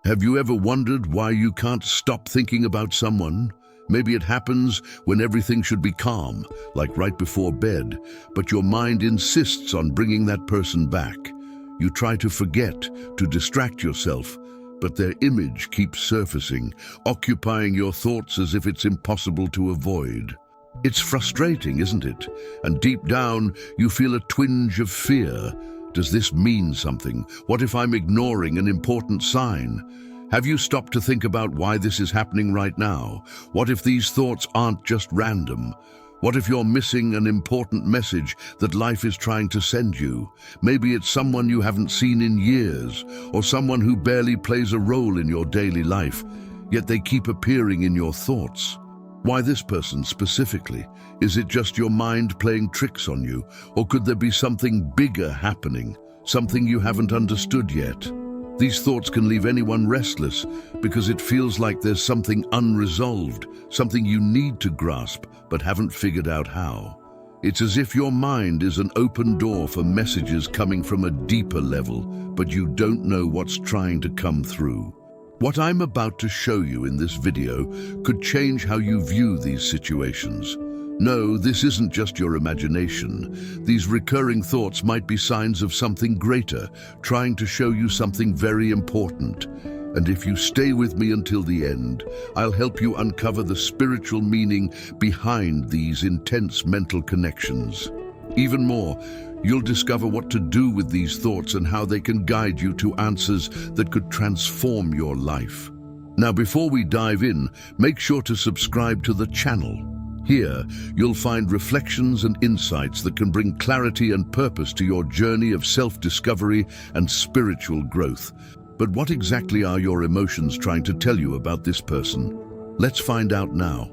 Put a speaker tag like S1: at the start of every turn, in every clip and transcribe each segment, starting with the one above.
S1: Have you ever wondered why you can't stop thinking about someone? Maybe it happens when everything should be calm, like right before bed, but your mind insists on bringing that person back. You try to forget, to distract yourself, but their image keeps surfacing, occupying your thoughts as if it's impossible to avoid. It's frustrating, isn't it? And deep down, you feel a twinge of fear. Does this mean something? What if I'm ignoring an important sign? Have you stopped to think about why this is happening right now? What if these thoughts aren't just random? What if you're missing an important message that life is trying to send you? Maybe it's someone you haven't seen in years, or someone who barely plays a role in your daily life, yet they keep appearing in your thoughts. Why this person specifically? Is it just your mind playing tricks on you? Or could there be something bigger happening? Something you haven't understood yet? These thoughts can leave anyone restless because it feels like there's something unresolved, something you need to grasp but haven't figured out how. It's as if your mind is an open door for messages coming from a deeper level, but you don't know what's trying to come through. What I'm about to show you in this video could change how you view these situations. No, this isn't just your imagination. These recurring thoughts might be signs of something greater, trying to show you something very important. And if you stay with me until the end, I'll help you uncover the spiritual meaning behind these intense mental connections. Even more, you'll discover what to do with these thoughts and how they can guide you to answers that could transform your life. Now, before we dive in, make sure to subscribe to the channel. Here, you'll find reflections and insights that can bring clarity and purpose to your journey of self-discovery and spiritual growth. But what exactly are your emotions trying to tell you about this person? Let's find out now.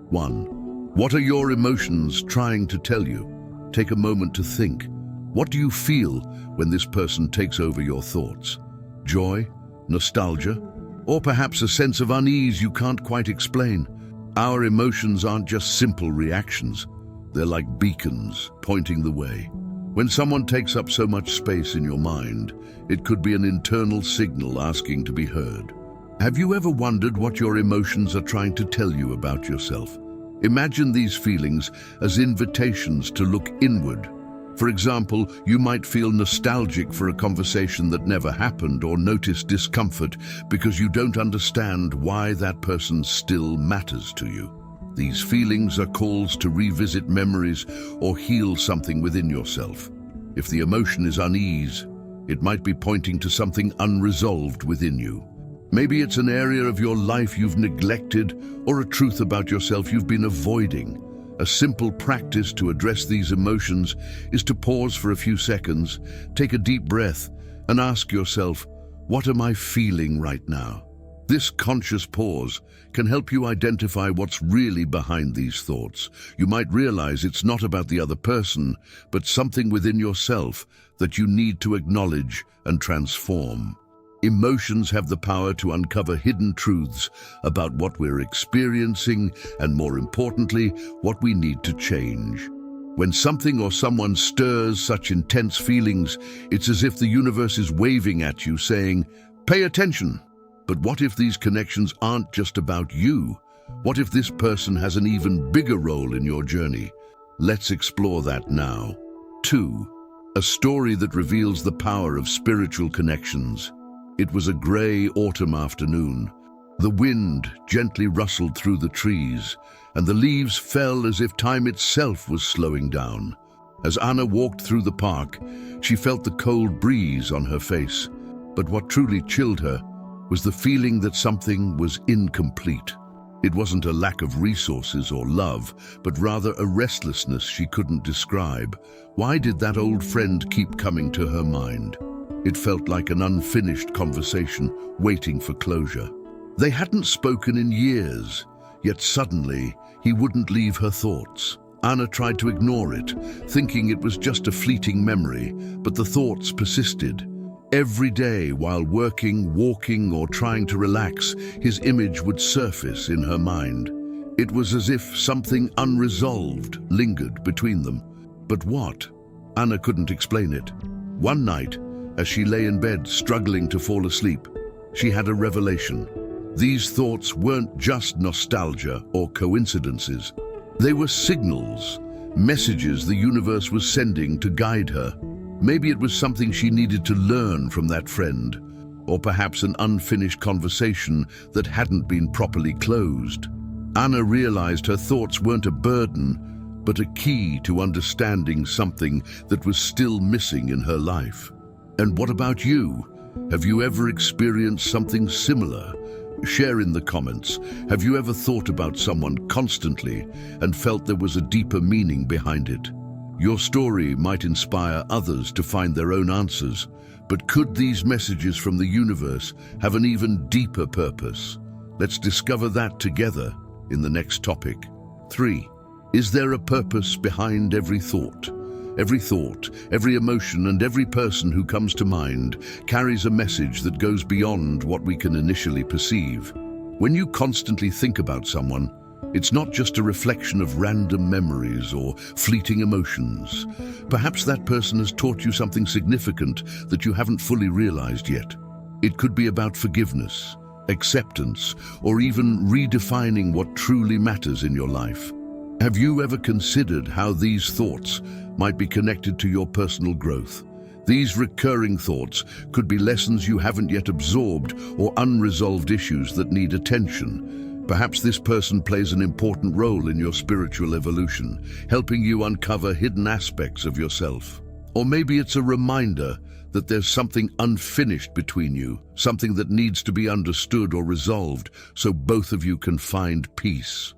S1: 1. What are your emotions trying to tell you? Take a moment to think. What do you feel when this person takes over your thoughts? Joy? Nostalgia? Or perhaps a sense of unease you can't quite explain? Our emotions aren't just simple reactions. They're like beacons pointing the way. When someone takes up so much space in your mind, it could be an internal signal asking to be heard. Have you ever wondered what your emotions are trying to tell you about yourself? Imagine these feelings as invitations to look inward. For example, you might feel nostalgic for a conversation that never happened, or notice discomfort because you don't understand why that person still matters to you. These feelings are calls to revisit memories or heal something within yourself. If the emotion is unease, it might be pointing to something unresolved within you. Maybe it's an area of your life you've neglected, or a truth about yourself you've been avoiding. A simple practice to address these emotions is to pause for a few seconds, take a deep breath, and ask yourself, what am I feeling right now? This conscious pause can help you identify what's really behind these thoughts. You might realize it's not about the other person, but something within yourself that you need to acknowledge and transform. Emotions have the power to uncover hidden truths about what we're experiencing and, more importantly, what we need to change. When something or someone stirs such intense feelings, it's as if the universe is waving at you, saying, "Pay attention." But what if these connections aren't just about you? What if this person has an even bigger role in your journey? Let's explore that now. 2. A story that reveals the power of spiritual connections. It was a grey autumn afternoon. The wind gently rustled through the trees, and the leaves fell as if time itself was slowing down. As Anna walked through the park, she felt the cold breeze on her face. But what truly chilled her was the feeling that something was incomplete. It wasn't a lack of resources or love, but rather a restlessness she couldn't describe. Why did that old friend keep coming to her mind? It felt like an unfinished conversation waiting for closure. They hadn't spoken in years, yet suddenly he wouldn't leave her thoughts. Anna tried to ignore it, thinking it was just a fleeting memory, but the thoughts persisted. Every day, while working, walking, or trying to relax, his image would surface in her mind. It was as if something unresolved lingered between them. But what? Anna couldn't explain it. One night, as she lay in bed struggling to fall asleep, she had a revelation. These thoughts weren't just nostalgia or coincidences. They were signals, messages the universe was sending to guide her. Maybe it was something she needed to learn from that friend, or perhaps an unfinished conversation that hadn't been properly closed. Anna realized her thoughts weren't a burden, but a key to understanding something that was still missing in her life. And what about you? Have you ever experienced something similar? Share in the comments. Have you ever thought about someone constantly and felt there was a deeper meaning behind it? Your story might inspire others to find their own answers, but could these messages from the universe have an even deeper purpose? Let's discover that together in the next topic. 3. Is there a purpose behind every thought? Every thought, every emotion, and every person who comes to mind carries a message that goes beyond what we can initially perceive. When you constantly think about someone, it's not just a reflection of random memories or fleeting emotions. Perhaps that person has taught you something significant that you haven't fully realized yet. It could be about forgiveness, acceptance, or even redefining what truly matters in your life. Have you ever considered how these thoughts might be connected to your personal growth? These recurring thoughts could be lessons you haven't yet absorbed or unresolved issues that need attention. Perhaps this person plays an important role in your spiritual evolution, helping you uncover hidden aspects of yourself. Or maybe it's a reminder that there's something unfinished between you, something that needs to be understood or resolved so both of you can find peace.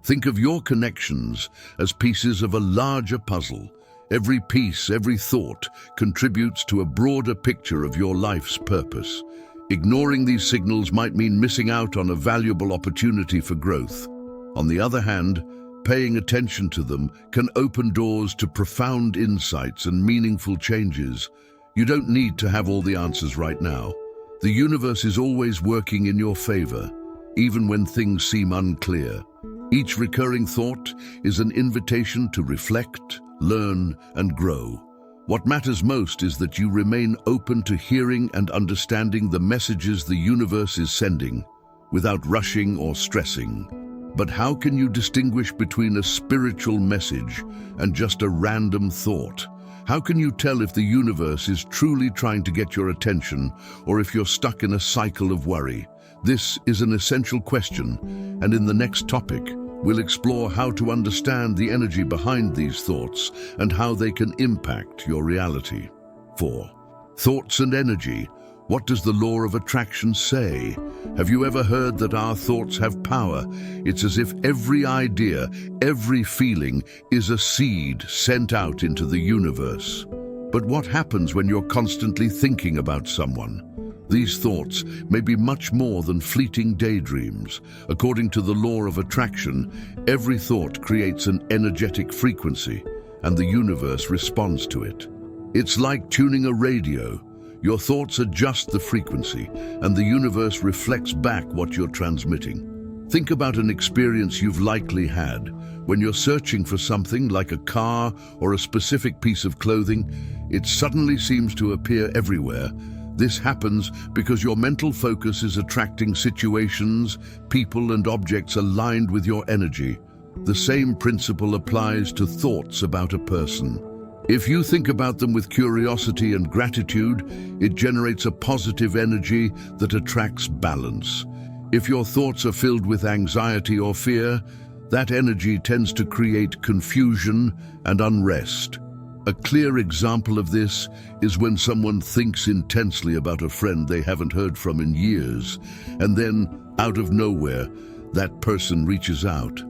S1: Think of your connections as pieces of a larger puzzle. Every piece, every thought, contributes to a broader picture of your life's purpose. Ignoring these signals might mean missing out on a valuable opportunity for growth. On the other hand, paying attention to them can open doors to profound insights and meaningful changes. You don't need to have all the answers right now. The universe is always working in your favor, even when things seem unclear. Each recurring thought is an invitation to reflect, learn, and grow. What matters most is that you remain open to hearing and understanding the messages the universe is sending, without rushing or stressing. But how can you distinguish between a spiritual message and just a random thought? How can you tell if the universe is truly trying to get your attention or if you're stuck in a cycle of worry? This is an essential question, and in the next topic, we'll explore how to understand the energy behind these thoughts and how they can impact your reality. 4. Thoughts and energy. What does the law of attraction say? Have you ever heard that our thoughts have power? It's as if every idea, every feeling is a seed sent out into the universe. But what happens when you're constantly thinking about someone? These thoughts may be much more than fleeting daydreams. According to the law of attraction, every thought creates an energetic frequency, and the universe responds to it. It's like tuning a radio. Your thoughts adjust the frequency, and the universe reflects back what you're transmitting. Think about an experience you've likely had. When you're searching for something like a car or a specific piece of clothing, it suddenly seems to appear everywhere. This happens because your mental focus is attracting situations, people, and objects aligned with your energy. The same principle applies to thoughts about a person. If you think about them with curiosity and gratitude, it generates a positive energy that attracts balance. If your thoughts are filled with anxiety or fear, that energy tends to create confusion and unrest. A clear example of this is when someone thinks intensely about a friend they haven't heard from in years, and then, out of nowhere, that person reaches out.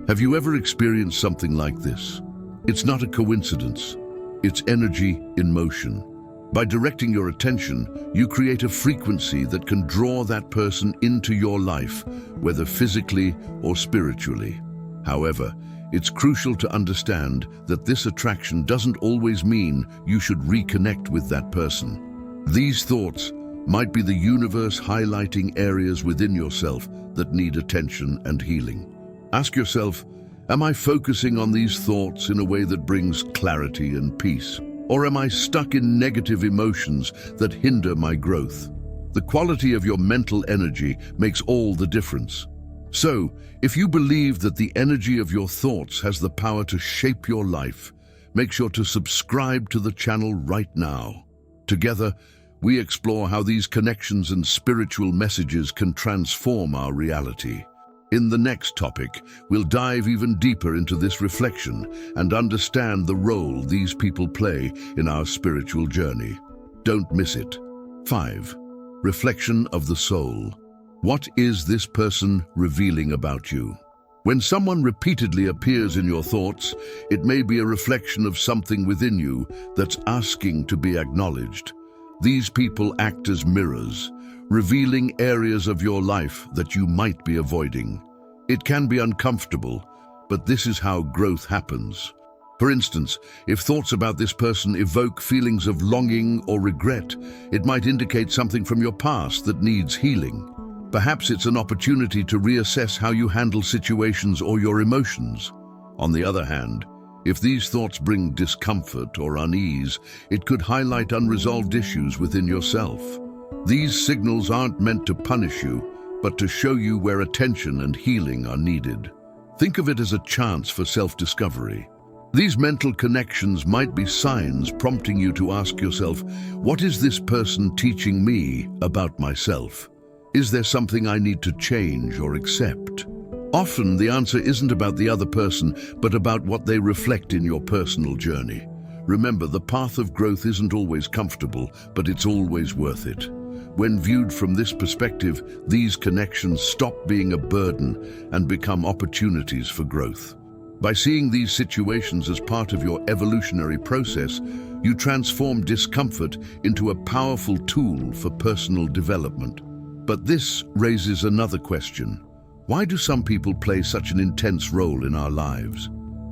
S1: Have you ever experienced something like this? It's not a coincidence. It's energy in motion. By directing your attention, you create a frequency that can draw that person into your life, whether physically or spiritually. However, it's crucial to understand that this attraction doesn't always mean you should reconnect with that person. These thoughts might be the universe highlighting areas within yourself that need attention and healing. Ask yourself, am I focusing on these thoughts in a way that brings clarity and peace? Or am I stuck in negative emotions that hinder my growth? The quality of your mental energy makes all the difference. So, if you believe that the energy of your thoughts has the power to shape your life, make sure to subscribe to the channel right now. Together, we explore how these connections and spiritual messages can transform our reality. In the next topic, we'll dive even deeper into this reflection and understand the role these people play in our spiritual journey. Don't miss it. 5. Reflection of the soul. What is this person revealing about you? When someone repeatedly appears in your thoughts, it may be a reflection of something within you that's asking to be acknowledged. These people act as mirrors, revealing areas of your life that you might be avoiding. It can be uncomfortable, but this is how growth happens. For instance, if thoughts about this person evoke feelings of longing or regret, it might indicate something from your past that needs healing. Perhaps it's an opportunity to reassess how you handle situations or your emotions. On the other hand, if these thoughts bring discomfort or unease, it could highlight unresolved issues within yourself. These signals aren't meant to punish you, but to show you where attention and healing are needed. Think of it as a chance for self-discovery. These mental connections might be signs prompting you to ask yourself, what is this person teaching me about myself? Is there something I need to change or accept? Often the answer isn't about the other person, but about what they reflect in your personal journey. Remember, the path of growth isn't always comfortable, but it's always worth it. When viewed from this perspective, these connections stop being a burden and become opportunities for growth. By seeing these situations as part of your evolutionary process, you transform discomfort into a powerful tool for personal development. But this raises another question. Why do some people play such an intense role in our lives?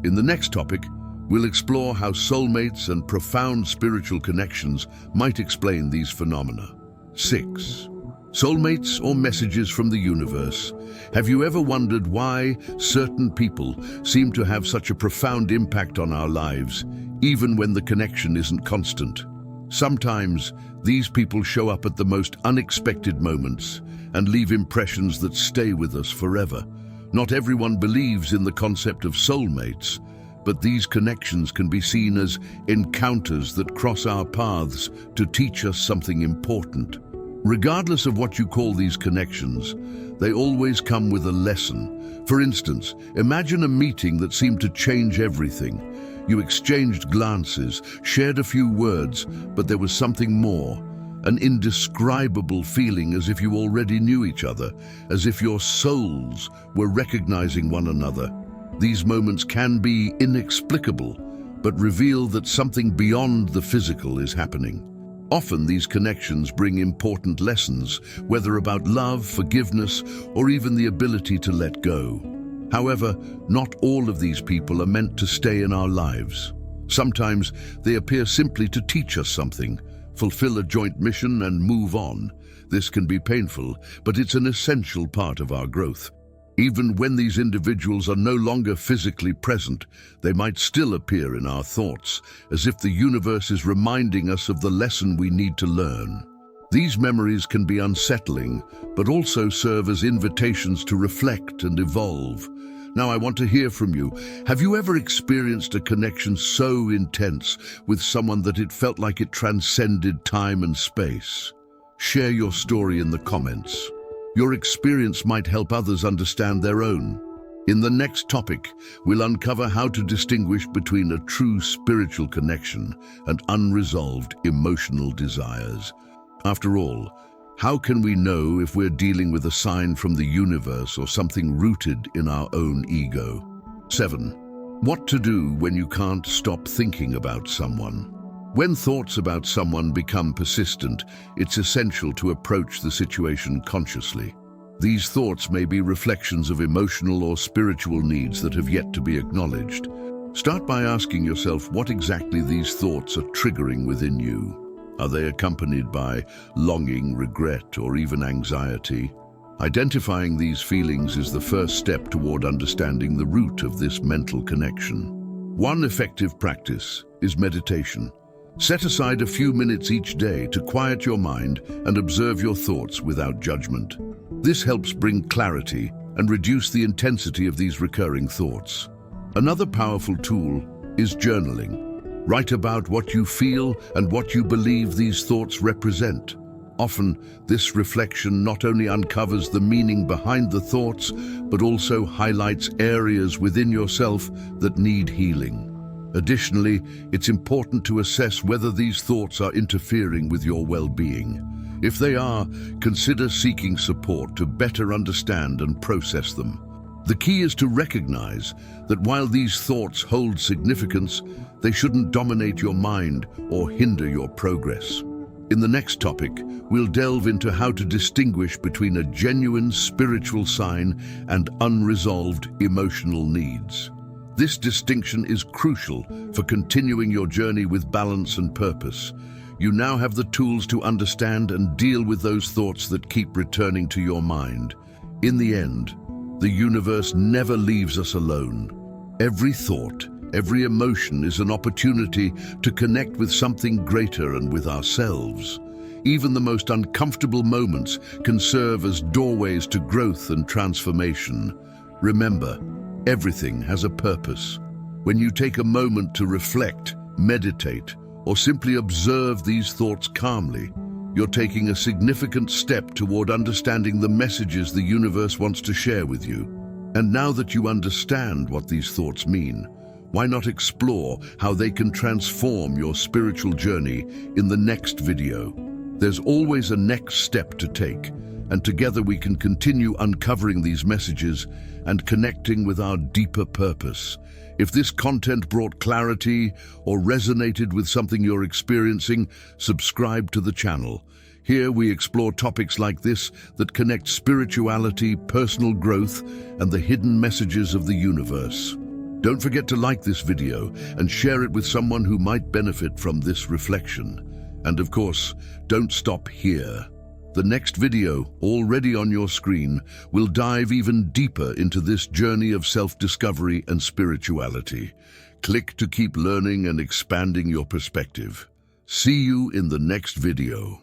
S1: In the next topic, we'll explore how soulmates and profound spiritual connections might explain these phenomena. 6. Soulmates or messages from the universe. Have you ever wondered why certain people seem to have such a profound impact on our lives, even when the connection isn't constant? Sometimes, these people show up at the most unexpected moments and leave impressions that stay with us forever. Not everyone believes in the concept of soulmates, but these connections can be seen as encounters that cross our paths to teach us something important. Regardless of what you call these connections, they always come with a lesson. For instance, imagine a meeting that seemed to change everything. You exchanged glances, shared a few words, but there was something more. An indescribable feeling as if you already knew each other, as if your souls were recognizing one another. These moments can be inexplicable, but reveal that something beyond the physical is happening. Often these connections bring important lessons, whether about love, forgiveness, or even the ability to let go. However, not all of these people are meant to stay in our lives. Sometimes they appear simply to teach us something, fulfill a joint mission, and move on. This can be painful, but it's an essential part of our growth. Even when these individuals are no longer physically present, they might still appear in our thoughts, as if the universe is reminding us of the lesson we need to learn. These memories can be unsettling, but also serve as invitations to reflect and evolve. Now I want to hear from you. Have you ever experienced a connection so intense with someone that it felt like it transcended time and space? Share your story in the comments. Your experience might help others understand their own. In the next topic, we'll uncover how to distinguish between a true spiritual connection and unresolved emotional desires. After all, how can we know if we're dealing with a sign from the universe or something rooted in our own ego? 7. What to do when you can't stop thinking about someone? When thoughts about someone become persistent, it's essential to approach the situation consciously. These thoughts may be reflections of emotional or spiritual needs that have yet to be acknowledged. Start by asking yourself what exactly these thoughts are triggering within you. Are they accompanied by longing, regret, or even anxiety? Identifying these feelings is the first step toward understanding the root of this mental connection. One effective practice is meditation. Set aside a few minutes each day to quiet your mind and observe your thoughts without judgment. This helps bring clarity and reduce the intensity of these recurring thoughts. Another powerful tool is journaling. Write about what you feel and what you believe these thoughts represent. Often, this reflection not only uncovers the meaning behind the thoughts, but also highlights areas within yourself that need healing. Additionally, it's important to assess whether these thoughts are interfering with your well-being. If they are, consider seeking support to better understand and process them. The key is to recognize that while these thoughts hold significance, they shouldn't dominate your mind or hinder your progress. In the next topic, we'll delve into how to distinguish between a genuine spiritual sign and unresolved emotional needs. This distinction is crucial for continuing your journey with balance and purpose. You now have the tools to understand and deal with those thoughts that keep returning to your mind. In the end, the universe never leaves us alone. Every thought, every emotion is an opportunity to connect with something greater and with ourselves. Even the most uncomfortable moments can serve as doorways to growth and transformation. Remember, everything has a purpose. When you take a moment to reflect, meditate, or simply observe these thoughts calmly, you're taking a significant step toward understanding the messages the universe wants to share with you. And now that you understand what these thoughts mean, why not explore how they can transform your spiritual journey in the next video? There's always a next step to take, and together we can continue uncovering these messages and connecting with our deeper purpose. If this content brought clarity or resonated with something you're experiencing, subscribe to the channel. Here we explore topics like this that connect spirituality, personal growth, and the hidden messages of the universe. Don't forget to like this video and share it with someone who might benefit from this reflection. And of course, don't stop here. The next video, already on your screen, will dive even deeper into this journey of self-discovery and spirituality. Click to keep learning and expanding your perspective. See you in the next video.